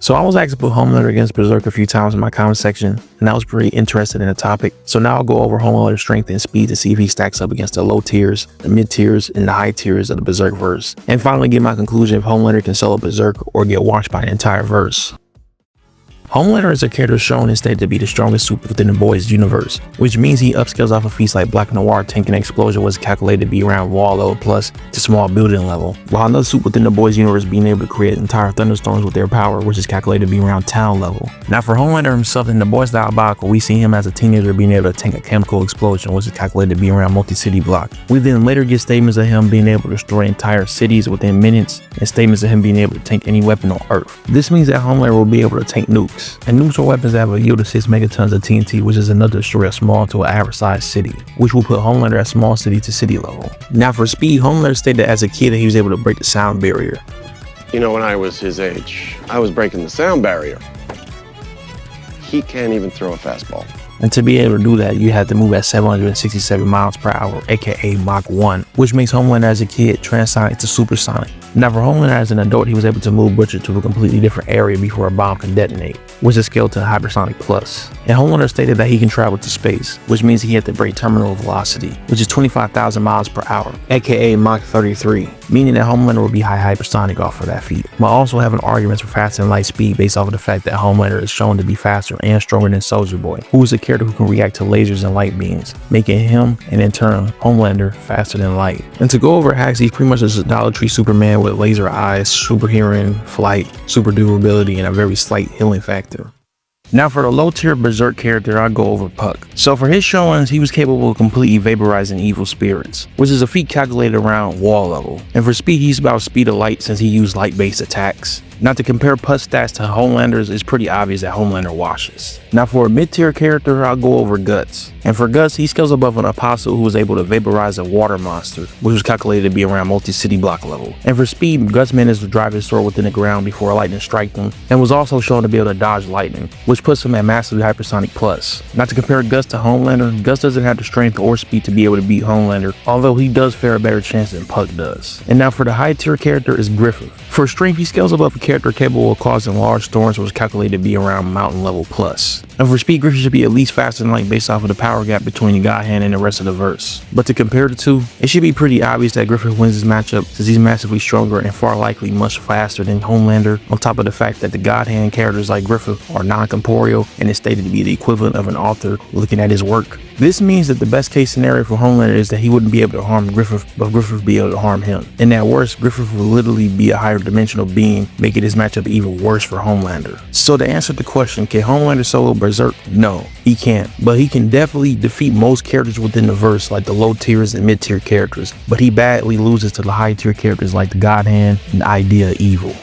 So I was asked to put Homelander against Berserk a few times in my comment section, and I was pretty interested in the topic. So now I'll go over Homelander's strength and speed to see if he stacks up against the low tiers, the mid tiers, and the high tiers of the Berserk verse. And finally get my conclusion if Homelander can solo Berserk or get washed by an entire verse. Homelander is a character shown and stated to be the strongest super within the boys universe, which means he upscales off of feats like Black Noir tanking explosion was calculated to be around wall level plus to small building level, while another super within the boys universe being able to create entire thunderstorms with their power, which is calculated to be around town level. Now for Homelander himself in the boys diabolical, we see him as a teenager being able to tank a chemical explosion, which is calculated to be around multi-city block. We then later get statements of him being able to destroy entire cities within minutes, and statements of him being able to tank any weapon on Earth. This means that Homelander will be able to tank nukes. And nukes are weapons that have a yield of 6 megatons of TNT, which is enough to destroy a small to an average sized city, which will put Homelander at small city to city level. Now for speed, Homelander stated that as a kid that he was able to break the sound barrier. You know, when I was his age, I was breaking the sound barrier. He can't even throw a fastball. And to be able to do that, you had to move at 767 miles per hour, aka Mach 1, which makes Homelander as a kid transonic to supersonic. Now for Homelander as an adult, he was able to move Butcher to a completely different area before a bomb can detonate, which is scaled to hypersonic plus. And Homelander stated that he can travel to space, which means he had to break terminal velocity, which is 25,000 miles per hour, aka Mach 33, meaning that Homelander will be high hypersonic off of that feat, while also having arguments for fast and light speed based off of the fact that Homelander is shown to be faster and stronger than Soldier Boy, who is a character who can react to lasers and light beams, making him, and in turn, Homelander, faster than light. And to go over hacks, he's pretty much just a Dollar Tree Superman with laser eyes, super hearing, flight, super durability, and a very slight healing factor. Now for the low tier Berserk character, I'll go over Puck. So for his showings, he was capable of completely vaporizing evil spirits, which is a feat calculated around wall level. And for speed, he's about speed of light since he used light based attacks. Now to compare Puck's stats to Homelander's, it's pretty obvious that Homelander washes. Now for a mid-tier character, I'll go over Guts. And for Guts, he scales above an apostle who was able to vaporize a water monster, which was calculated to be around multi-city block level. And for speed, Guts managed to drive his sword within the ground before lightning struck him, and was also shown to be able to dodge lightning, which puts him at massively hypersonic plus. Now to compare Guts to Homelander, Guts doesn't have the strength or speed to be able to beat Homelander, although he does fare a better chance than Puck does. And now for the high tier character is Griffith. For strength, he scales above a character capable of causing large storms, which was calculated to be around mountain level plus. And for speed, Griffith should be at least faster than light based off of the power gap between the God Hand and the rest of the verse. But to compare the two, it should be pretty obvious that Griffith wins this matchup since he's massively stronger and far likely much faster than Homelander, on top of the fact that the God Hand characters like Griffith are non-corporeal and is stated to be the equivalent of an author looking at his work. This means that the best case scenario for Homelander is that he wouldn't be able to harm Griffith, but Griffith would be able to harm him. And at worst, Griffith will literally be a higher dimensional being, making this matchup even worse for Homelander. So to answer the question, can Homelander solo Berserk? No, he can't. But he can definitely defeat most characters within the verse, like the low tiers and mid tier characters. But he badly loses to the high tier characters like the God Hand and Idea Evil.